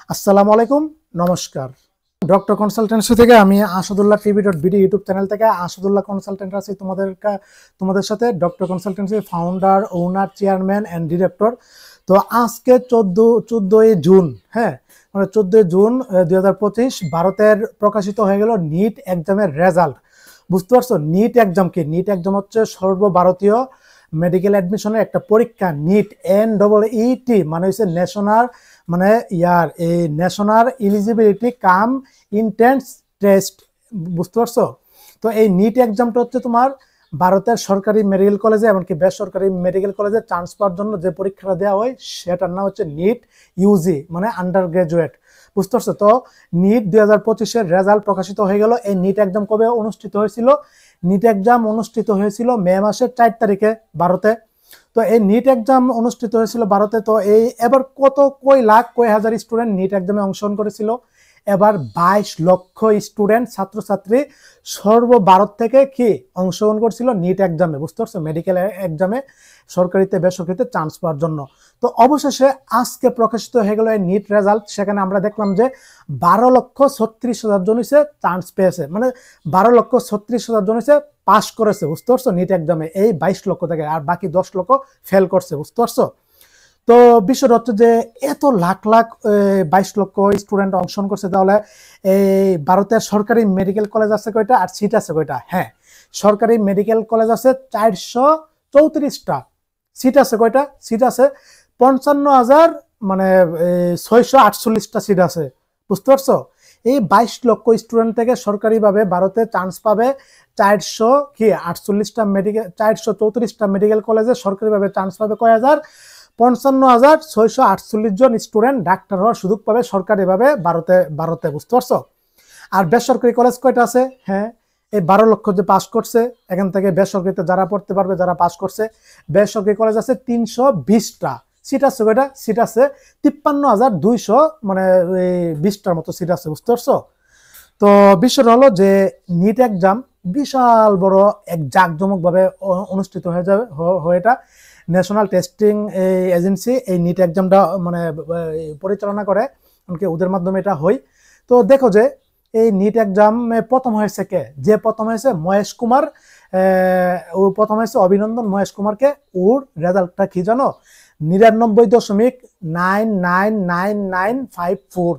আসসালামু আলাইকুম, নমস্কার। ডক্টর কনসালটেন্সি থেকে আমি আসাদুল্লাহ টিভি.বিডি ইউটিউব চ্যানেল থেকে আসাদুল্লাহ কনসালটেন্ট আছি তোমাদের সাথে। Doctor consultancy founder, owner, chairman and director. তো আজকে 14ই জুন, হ্যাঁ, মানে 14ই জুন 2025 ভারতের প্রকাশিত হয়ে গেল নিট এক্সামের রেজাল্ট। বুঝতে পারছো? নিট এক্সাম কি? নিট এক্সাম হচ্ছে সর্বভারতীয় মেডিকেল অ্যাডমিশনের একটা পরীক্ষা। নিট NEET মানে হচ্ছে ন্যাশনাল, মানে এই ন্যাশনাল এলিজিবিলিটি কাম এন্ট্রান্স টেস্ট। বুঝতে পারছো? তো এই নিট এক্সামটা হচ্ছে তোমার ভারতের সরকারি মেডিকেল কলেজে এমনকি বেসরকারি মেডিকেল কলেজে চান্স পাওয়ার জন্য যে পরীক্ষাটা দেওয়া হয় সেটার নাম হচ্ছে নিট ইউজি, মানে আন্ডার গ্রাজুয়েট। বুঝতে পারছো? তো নিট 2025-এর রেজাল্ট প্রকাশিত হয়ে গেল। এই নিট এক্সাম কবে অনুষ্ঠিত হয়েছিল? নিট এক্সাম অনুষ্ঠিত হয়েছিল মে মাসের 4 তারিখে ভারতে। তো এই নিট এক্সাম অনুষ্ঠিত হয়েছিল ভারতে। তো এই এবার কয় হাজার স্টুডেন্ট নিট এক্সামে অংশগ্রহণ করেছিল? এবার 22 লক্ষ স্টুডেন্ট, ছাত্রছাত্রী সর্বভারত থেকে কি অংশগ্রহণ করছিল নিট এক্সামে। বুঝতে পারছো? মেডিকেল এক্সামে সরকারিতে বেসরকারিতে চান্স পাওয়ার জন্য। তো অবশেষে আজকে প্রকাশিত হয়ে গেল এই নিট রেজাল্ট। সেখানে আমরা দেখলাম যে 12,36,000 জন হচ্ছে চান্স পেয়েছে, মানে 12,36,000 জন হচ্ছে পাস করেছে। বুঝতে পারছো? নিট এক্সামে এই 22 লক্ষ থেকে, আর বাকি 10 লক্ষ ফেল করছে। বুঝতে পারছো? তো বিষয়টা হচ্ছে যে এত লাখ লাখ 22 লক্ষ স্টুডেন্ট অংশগ্রহণ করছে, তাহলে এই ভারতের সরকারি মেডিকেল কলেজ আছে কয়টা আর সিট আছে কয়টা? হ্যাঁ, সরকারি মেডিকেল কলেজ আছে 434টা, সিট আছে কয়টা? সিট আছে 55,000, মানে 648টা সিট আছে। বুঝতে পারছো? এই 22 লক্ষ স্টুডেন্ট থেকে সরকারিভাবে ভারতে চান্স পাবে 434টা মেডিকেল কলেজে সরকারিভাবে চান্স পাবে কয় হাজার? 55,648 জন স্টুডেন্ট ডাক্তার হওয়ার সুযোগ পাবে সরকারিভাবে ভারতে। বুঝতে পারছো? আর বেসরকারি কলেজ কয়টা আছে? হ্যাঁ, এই 12 লক্ষ যে পাস করছে, এখান থেকে বেসরকারিতে যারা পড়তে পারবে, যারা পাস করছে, বেসরকারি কলেজ আছে 320টা। সিট আছে কয়টা? সিট আছে 53,200, মানে 20টার মতো সিট আছে। বুঝতে পারছো? তো বিষয়টা হলো যে নিট এক্সাম বিশাল বড় এক জাঁকজমকভাবে অনুষ্ঠিত হয়ে যাবে। এটা ন্যাশনাল টেস্টিং এজেন্সি এই নিট এক্সামটা মানে পরিচালনা করে, এমনকি ওদের মাধ্যমে এটা হয়। তো দেখো যে এই নিট এক্সামে প্রথম হয়েছে কে? যে প্রথম হয়েছে মহেশ কুমার, ও প্রথম হয়েছে। অভিনন্দন মহেশ কুমারকে। ওর রেজাল্টটা কি জানো? 99.999954।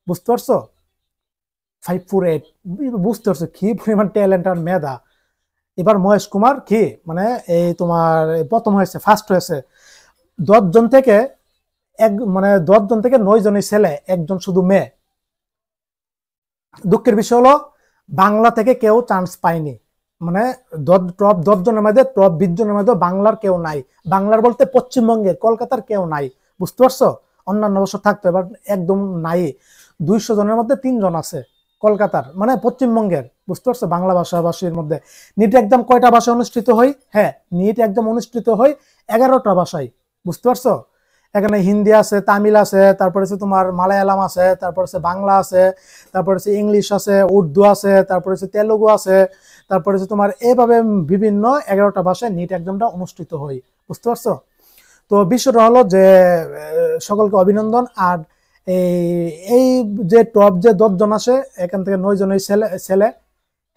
বুঝতে পারছো? 548। বুঝতে পারছো কি পরিমাণ ট্যালেন্ট আর মেধা? এবার মহেশ কুমার কি মানে এই তোমার প্রথম হয়েছে, ফার্স্ট হয়েছে। 10 জন থেকে 9 জনই ছেলে, একজন শুধু মেয়ে। দুঃখের বিষয় হলো বাংলা থেকে কেউ চান্স পায়নি, মানে টপ 10 জনের মধ্যে, টপ 20 জনের মধ্যে বাংলার কেউ নাই। বাংলার বলতে পশ্চিমবঙ্গের, কলকাতার কেউ নাই। বুঝতে পারছো? অন্যান্য বছর থাকতো, এবার একদম নাই। 200 জনের মধ্যে 3 জন আছে কলকাতার, মানে পশ্চিমবঙ্গের। বুঝতে পারছো? বাংলা ভাষাভাষীর মধ্যে। নিট এক্সাম কয়টা ভাষায় অনুষ্ঠিত হয়? হ্যাঁ, নিট এক্সাম অনুষ্ঠিত হয় 11টা ভাষায়। বুঝতে পারছো? এখানে হিন্দি আছে, তামিল আছে, তারপরে হচ্ছে তোমার মালায়ালাম আছে, তারপর হচ্ছে বাংলা আছে, তারপর হচ্ছে ইংলিশ আছে, উর্দু আছে, তারপর হচ্ছে তেলুগু আছে, তারপর হচ্ছে তোমার এভাবে বিভিন্ন 11টা ভাষায় নিট এক্সামটা অনুষ্ঠিত হয়। বুঝতে পারছো? তো বিষয়টা হলো যে সকলকে অভিনন্দন। আর এই যে টপ যে 10 জন আসে, এখান থেকে 9 জনই ছেলে।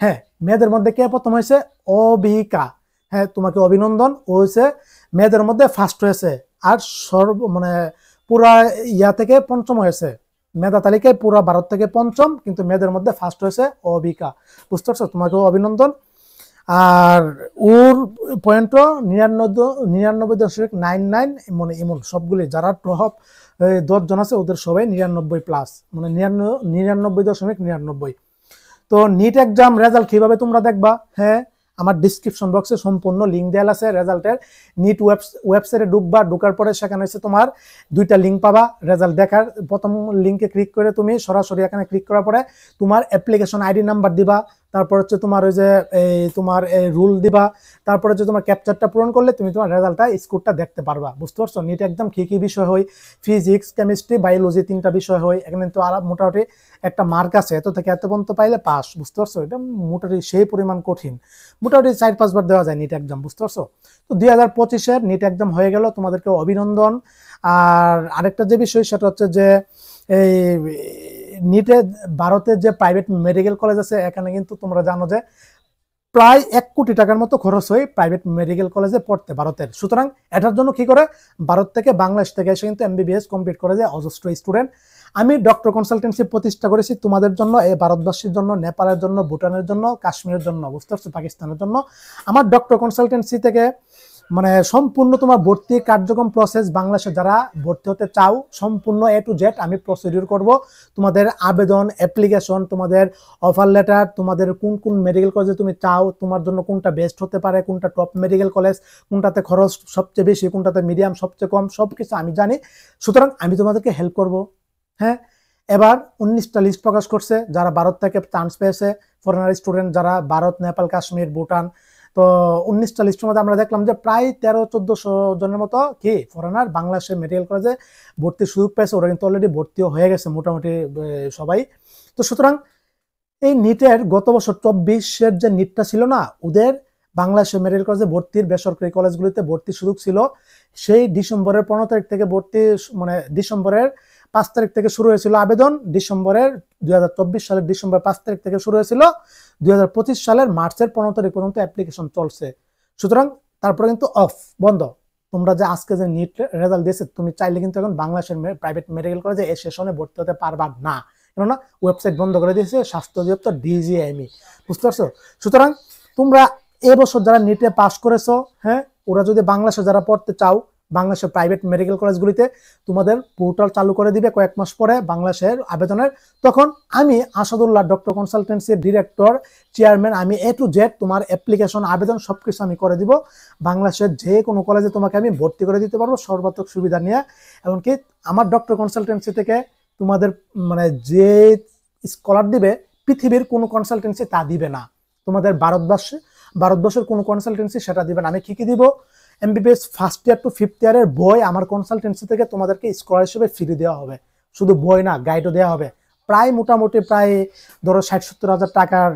হ্যাঁ, মেয়েদের মধ্যে কে প্রথম হয়েছে? অবিকা। হ্যাঁ, তোমাকে অভিনন্দন। ও হয়েছে মেয়েদের মধ্যে ফার্স্ট হয়েছে। আর মানে পুরা থেকে পঞ্চম হয়েছে। মেধা তালিকায় পুরা ভারত থেকে পঞ্চম, কিন্তু মেয়েদের মধ্যে ফার্স্ট হয়েছে অবিকা। বুঝতে পারছো? তোমাকেও অভিনন্দন। আর ওর পয়েন্টও 99.99, মানে এমন সবগুলি যারা টপ 10 জন আছে ওদের সবাই 99+, মানে 99.99। তো নিট এক্সাম রেজাল্ট কিভাবে তোমরা দেখবা? হ্যাঁ, আমার ডিসক্রিপশন বক্সে সম্পূর্ণ লিঙ্ক দেওয়া আছে রেজাল্টের। নিট ওয়েবসাইটে ঢুকবা, ঢুকার পরে সেখানে হচ্ছে তোমার 2টা লিঙ্ক পাবা রেজাল্ট দেখার। প্রথম লিঙ্কে ক্লিক করে তুমি সরাসরি এখানে ক্লিক করার পরে তোমার অ্যাপ্লিকেশন আইডি নাম্বার দিবা, তারপর হচ্ছে তোমার ওই যে তোমার রুল দিবা, তারপর হচ্ছে তোমার ক্যাপচারটা পূরণ করলে তুমি তোমার রেজাল্টটা স্কোরটা দেখতে পারবা। বুঝতে পারছো? নিট এক্সাম কি কি বিষয় হয়? ফিজিক্স, কেমিস্ট্রি, বায়োলজি 3টা বিষয় হয়। এখানে তো মোটামুটি একটা মার্ক আছে, এত থেকে এত পর্যন্ত পাইলে পাস। বুঝতে পারছো? এটা মোটামুটি সেই পরিমাণ কঠিন, মোটামুটি 4-5 বার দেওয়া যায় নিট এক্সাম। বুঝতে পারছো? তো 2025-এর নিট এক্সাম হয়ে গেল, তোমাদেরকে অভিনন্দন। আর আরেকটা যে বিষয় সেটা হচ্ছে যে এই নিটে ভারতের যে প্রাইভেট মেডিকেল কলেজ আছে এখানে কিন্তু তোমরা জানো যে প্রায় 1 কোটি টাকার মতো খরচ হয় প্রাইভেট মেডিকেল কলেজে পড়তে ভারতের। সুতরাং এটার জন্য কি করে ভারত থেকে বাংলাদেশ থেকে এসে কিন্তু এমবিবিএস কমপ্লিট করে যায় অজস্র স্টুডেন্ট। আমি ডক্টর কনসালটেন্সি প্রতিষ্ঠা করেছি তোমাদের জন্য, এই ভারতবাসীর জন্য, নেপালের জন্য, ভুটানের জন্য, কাশ্মীরের জন্য, বুঝতে পারছো, পাকিস্তানের জন্য। আমার ডক্টর কনসালটেন্সি থেকে মানে সম্পূর্ণ তোমার ভর্তি কার্যক্রম প্রসেস, বাংলাদেশে যারা ভর্তি হতে চাও সম্পূর্ণ A to Z আমি প্রসিডিউর করব। তোমাদের আবেদন, অ্যাপ্লিকেশন, তোমাদের অফার লেটার, তোমাদের কোন কোন মেডিকেল কলেজে তুমি চাও, তোমার জন্য কোনটা বেস্ট হতে পারে, কোনটা টপ মেডিকেল কলেজ, কোনটাতে খরচ সবচেয়ে বেশি, কোনটাতে মিডিয়াম সবচেয়ে কম, সবকিছু আমি জানি। সুতরাং আমি তোমাদেরকে হেল্প করব। হ্যাঁ, এবার 19টা লিস্ট প্রকাশ করছে যারা ভারত থেকে চান্স পেয়েছে, ফরেনার স্টুডেন্ট যারা ভারত, নেপাল, কাশ্মীর, ভুটান। তো 19টা লিস্টের মধ্যে আমরা দেখলাম যে প্রায় 1300-1400 জনের মতো কি ফরেনার বাংলাদেশের মেডিকেল কলেজে ভর্তির সুযোগ পেয়েছে। ওরা কিন্তু অলরেডি ভর্তিও হয়ে গেছে মোটামুটি সবাই। তো সুতরাং এই নিটের গত বছর 24-এর যে নিটটা ছিল না, ওদের বাংলাদেশের মেডিকেল কলেজে ভর্তির বেসরকারি কলেজগুলিতে ভর্তির সুযোগ ছিল সেই ডিসেম্বরের 15 তারিখ থেকে ভর্তি, মানে ডিসেম্বরের 5 তারিখ থেকে শুরু হয়েছিল আবেদন, ডিসেম্বরের 2024 সালের ডিসেম্বর 5 তারিখ থেকে শুরু হয়েছিল, 2025 সালের মার্চের 15 তারিখ পর্যন্ত অ্যাপ্লিকেশন চলছে। সুতরাং তারপরে কিন্তু অফ, বন্ধ। তোমরা যে আজকে যে নিট রেজাল্ট দিয়েছে, তুমি চাইলে কিন্তু এখন বাংলাদেশের প্রাইভেট মেডিকেল কলেজে এই সেশনে ভর্তি হতে পারবা না, কেননা ওয়েবসাইট বন্ধ করে দিয়েছে স্বাস্থ্য অধিদপ্তর, DGME, বুঝতে পারছো। সুতরাং তোমরা এবছর যারা নিটে পাস করেছো, হ্যাঁ, ওরা যদি বাংলাদেশে যারা পড়তে চাও, বাংলাদেশের প্রাইভেট মেডিকেল কলেজগুলিতে তোমাদের পোর্টাল চালু করে দিবে কয়েক মাস পরে বাংলাদেশের আবেদনের। তখন আমি আসাদুল্লাহ ডক্টর কনসালটেন্সির ডিরেক্টর, চেয়ারম্যান, আমি A to Z তোমার অ্যাপ্লিকেশন, আবেদন সবকিছু আমি করে দিব। বাংলাদেশের যে কোনো কলেজে তোমাকে আমি ভর্তি করে দিতে পারবো সর্বাত্মক সুবিধা নিয়ে। এমনকি আমার ডক্টর কনসালটেন্সি থেকে তোমাদের মানে যে স্কলার দিবে পৃথিবীর কোনো কনসালটেন্সি তা দিবে না। তোমাদের ভারতবর্ষের কোনো কনসালটেন্সি সেটা দিবে না। আমি কি কি দিব? MBBS first year to 5th ইয়ারের বই আমার কনসালটেন্সি থেকে তোমাদেরকে স্কলার হিসেবে ফ্রি দেওয়া হবে। শুধু বই না, গাইডও দেওয়া হবে। প্রায় মোটামুটি প্রায় ধরো 60-70 হাজার টাকার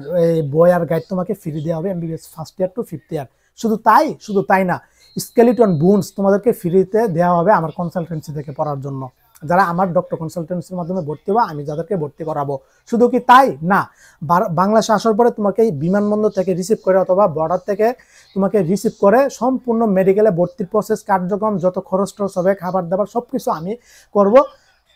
বই আর গাইড তোমাকে ফ্রি দেওয়া হবে MBBS first year to 5th year. শুধু তাই না, স্কেলিটন বুনস তোমাদেরকে ফ্রিতে দেওয়া হবে আমার কনসালটেন্সি থেকে পড়ার জন্য। যারা আমার ডক্টর কনসালটেন্সির মাধ্যমে ভর্তি হবো, আমি যাদেরকে ভর্তি করাবো। শুধু কি তাই না, বাংলাদেশে আসার পরে তোমাকে বিমানবন্দর থেকে রিসিভ করে অথবা বর্ডার থেকে তোমাকে রিসিভ করে সম্পূর্ণ মেডিকেলে ভর্তির প্রসেস, কার্যক্রম, যত খরচ টরচ হবে, খাবার দাবার সবকিছু আমি করব।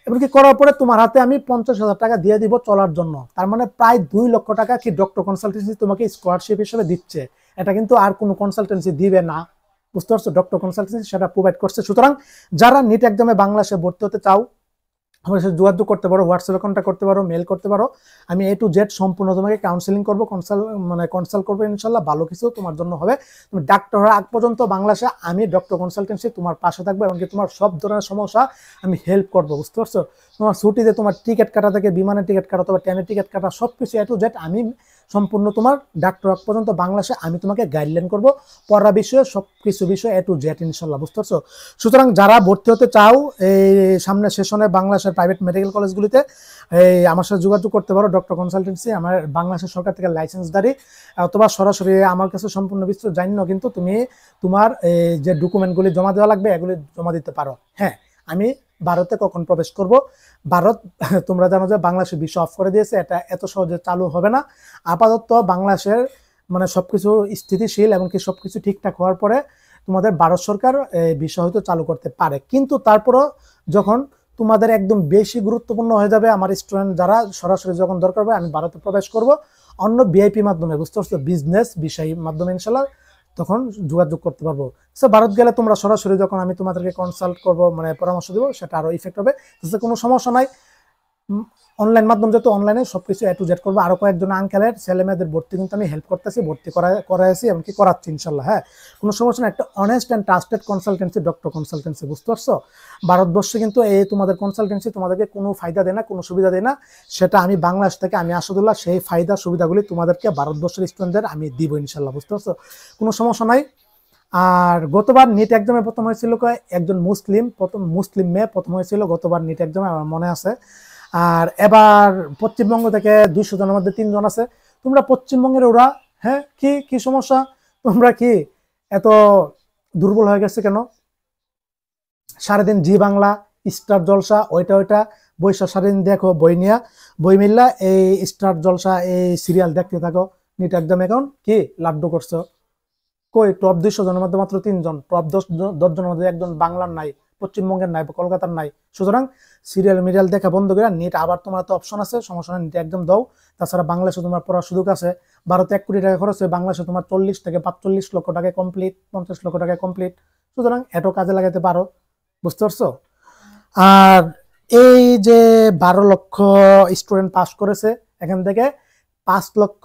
এমনকি করার পরে তোমার হাতে আমি 50,000 টাকা দিয়ে দিব চলার জন্য। তার মানে প্রায় 2 লক্ষ টাকা কি ডক্টর কনসালটেন্সি তোমাকে স্কলারশিপ হিসেবে দিচ্ছে। এটা কিন্তু আর কোনো কনসালটেন্সি দিবে না, বুঝতে পারছো। ডক্টর কনসালটেন্সি সেটা প্রোভাইড করছে। সুতরাং যারা নিট এক্সামে বাংলাদেশে ভর্তি হতে চাও, আমার সাথে যোগাযোগ করতে পারো, হোয়াটসঅ্যাপে কন্ট্যাক্ট করতে পারো, মেল করতে পারো। আমি A to Z সম্পূর্ণ তোমাকে কাউন্সেলিং করবো, কনসাল্ট করবো। ইনশাল্লাহ ভালো কিছু তোমার জন্য হবে। তুমি ডাক্তার হওয়ার আগ পর্যন্ত বাংলাদেশে আমি ডক্টর কনসালটেন্সি তোমার পাশে থাকবো, এমনকি তোমার সব ধরনের সমস্যা আমি হেল্প করবো, বুঝতে পারছো। তোমার ছুটিতে তোমার টিকিট কাটা থেকে বিমানের টিকিট কাটা অথবা ট্রেনের টিকিট কাটা সবকিছু A to Z আমি সম্পূর্ণ তোমার ডাক্তার হওয়া পর্যন্ত বাংলাদেশে আমি তোমাকে গাইডলাইন করবো, পড়া বিষয়ে সবকিছু বিষয় A to Z ইনশাল্লাহ, বুঝতে পারছো। সুতরাং যারা ভর্তি হতে চাও এই সামনের সেশনে বাংলাদেশের প্রাইভেট মেডিকেল কলেজগুলিতে, এই আমার সাথে যোগাযোগ করতে পারো। ডক্টর কনসালটেন্সি আমার বাংলাদেশের সরকার থেকে লাইসেন্সদারি, অথবা সরাসরি আমার কাছে সম্পূর্ণ বিস্তারিত জানি না, কিন্তু তুমি তোমার যে ডকুমেন্টগুলি জমা দেওয়া লাগবে এগুলি জমা দিতে পারো। হ্যাঁ, আমি ভারতে কখন প্রবেশ করব, ভারত তোমরা জানো যে বাংলাদেশের ভিসা অফ করে দিয়েছে, এটা এত সহজে চালু হবে না। আপাতত বাংলাদেশের মানে সবকিছু স্থিতিশীল, এমনকি সবকিছু ঠিকঠাক হওয়ার পরে তোমাদের ভারত সরকার ভিসা হয়তো চালু করতে পারে। কিন্তু তারপরও যখন তোমাদের একদম বেশি গুরুত্বপূর্ণ হয়ে যাবে, আমার স্টুডেন্ট যারা সরাসরি যখন দরকার হবে, আমি ভারতে প্রবেশ করব অন্য ভিআইপি মাধ্যমে, বুঝতে পারছো, বিজনেস বিষয় মাধ্যমে ইনশাল্লাহ তখন যোগাযোগ করতে পারবো। সো ভারত গেলে তোমরা সরাসরি যখন আমি তোমাদেরকে কনসাল্ট করবো, মানে পরামর্শ দেবো, সেটা আরো ইফেক্ট হবে। কোনো সমস্যা নাই, অনলাইন মাধ্যম যত অনলাইনে সবকিছু A to Z করবো। আরো কয়েকজন আঙ্কেলের ছেলে মেয়েদের ভর্তি কিন্তু আমি হেল্প করতেছি, ভর্তি করাইছি, এমনকি করাচ্ছি ইনশাল্লাহ। হ্যাঁ, কোনো সমস্যা না। একটা honest and trusted consultancy doctor consultancy, বুঝতে পারছো। ভারতবর্ষে কিন্তু এই তোমাদের কনসালটেন্সি তোমাদেরকে কোনো ফায়দা দেয় না, কোনো সুবিধা দেয় না। সেটা আমি বাংলাদেশ থেকে আমি আসাদুল্লাহ সেই ফায়দা সুবিধাগুলি তোমাদেরকে ভারতবর্ষের স্টুডেন্টদের আমি দিব ইনশাল্লাহ, বুঝতে পারছো। কোনো সমস্যা নাই। আর গতবার নিট এক্সামে প্রথম হয়েছিল একজন মুসলিম মেয়ে প্রথম হয়েছিল গতবার নিট এক্সামে, আমার মনে আছে। আর এবার পশ্চিমবঙ্গ থেকে 200 জনের মধ্যে 3 জন আছে। তোমরা পশ্চিমবঙ্গের ওরা, হ্যাঁ, কি সমস্যা? তোমরা কি এত দুর্বল হয়ে গেছে কেন? সারাদিন জি বাংলা, স্টার জলসা, ওইটা বৈশা সারাদিন দেখো বই নিয়ে, বই মিললা এই স্টার জলসা এই সিরিয়াল দেখতে থাকো, নিট একদম এখন কি লাড্ডু করছো। কই টপ 200 জনের মধ্যে মাত্র 3 জন, টপ 10 জনের মধ্যে একজন বাংলার নাই, পশ্চিমবঙ্গের নাই, কলকাতার নাই। সুতরাং সিরিয়াল মিরিয়াল দেখা বন্ধ করে নিট, আবার তোমার তো অপশন আছে, সমস্যা নেই, নিট একদম দাও। তাছাড়া বাংলাদেশে তোমার পড়ার সুযোগ আছে, ভারতে 1 কোটি টাকা খরচ হয়, বাংলাদেশে তোমার 40 থেকে 45 লক্ষ টাকা কমপ্লিট, 50 লক্ষ টাকা কমপ্লিট। সুতরাং এটাও কাজে লাগাতে পারো, বুঝতে পারছো। আর এই যে 12 লক্ষ স্টুডেন্ট পাস করেছে, এখান থেকে 5 লক্ষ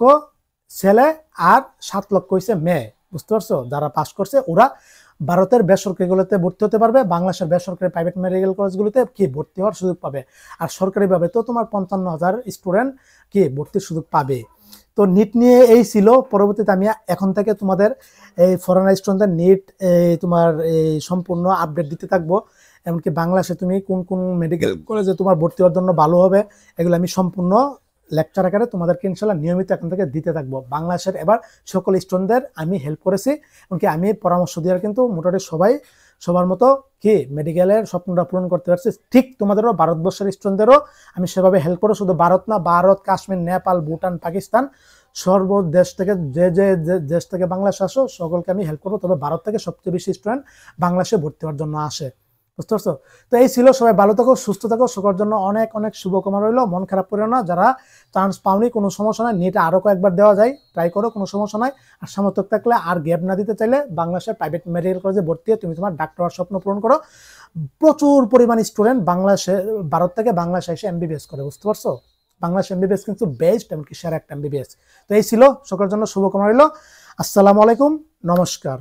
ছেলে আর 7 লক্ষ হয়েছে মেয়ে, বুঝতে পারছো। যারা পাস করছে ওরা ভারতের বেসরকারিগুলোতে ভর্তি হতে পারবে, বাংলাদেশের বেসরকারি প্রাইভেট মেডিকেল কলেজগুলোতে কি ভর্তি হওয়ার সুযোগ পাবে। আর সরকারিভাবে তো তোমার 55,000 স্টুডেন্ট কি ভর্তির সুযোগ পাবে। তো নিট নিয়ে এই ছিল। পরবর্তীতে আমি এখন থেকে তোমাদের এই ফরেনার স্টুডেন্টদের নিট তোমার এই সম্পূর্ণ আপডেট দিতে থাকবো। এমনকি বাংলাদেশে তুমি কোন কোন মেডিকেল কলেজে তোমার ভর্তি হওয়ার জন্য ভালো হবে, এগুলো আমি সম্পূর্ণ লেকচার আকারে তোমাদেরকে ইনশাল্লাহ নিয়মিত এখন থেকে দিতে থাকবো। বাংলাদেশের এবার সকল স্টুডেন্টদের আমি হেল্প করেছি, এমনকি আমি পরামর্শ দেওয়ার কিন্তু মোটামুটি সবার মতো কি মেডিকেলের স্বপ্নটা পূরণ করতে পারছি। ঠিক তোমাদেরও ভারতবর্ষের স্টুডেন্টদেরও আমি সেভাবে হেল্প করবো। শুধু ভারত না, ভারত, কাশ্মীর, নেপাল, ভুটান, পাকিস্তান, সর্ব দেশ থেকে যে দেশ থেকে বাংলাদেশে আসো সকলকে আমি হেল্প করবো। তবে ভারত থেকে সবচেয়ে বেশি স্টুডেন্ট বাংলাদেশে ভর্তি হওয়ার জন্য আসে, বুঝতে পারছো। তো এই ছিল, সবাই ভালো থাকো, সুস্থ থাকো, সকলের জন্য অনেক অনেক শুভকামনা রইলো। মন খারাপ করো না, যারা চান্স পাওনি কোনো সমস্যা নাই, নেটে আরো কয়েকবার দেওয়া যায়, ট্রাই করো, কোনো সমস্যা নাই। আর সামর্থ্য থাকলে আর গ্যাপ না দিতে চাইলে বাংলাদেশের প্রাইভেট মেডিকেল কলেজে ভর্তি হয়ে তুমি তোমার ডাক্তার হওয়ার স্বপ্ন পূরণ করো। প্রচুর পরিমাণ স্টুডেন্ট বাংলাদেশে, ভারত থেকে বাংলাদেশে এসে এমবিবিএস করে, বুঝতে পারছো। বাংলাদেশ এমবিবিএস কিন্তু বেস্ট, এমনকি সেরা একটা এমবিবিএস। তো এই ছিল, সকলের জন্য শুভকামনা রইলো। আসসালামু আলাইকুম, নমস্কার।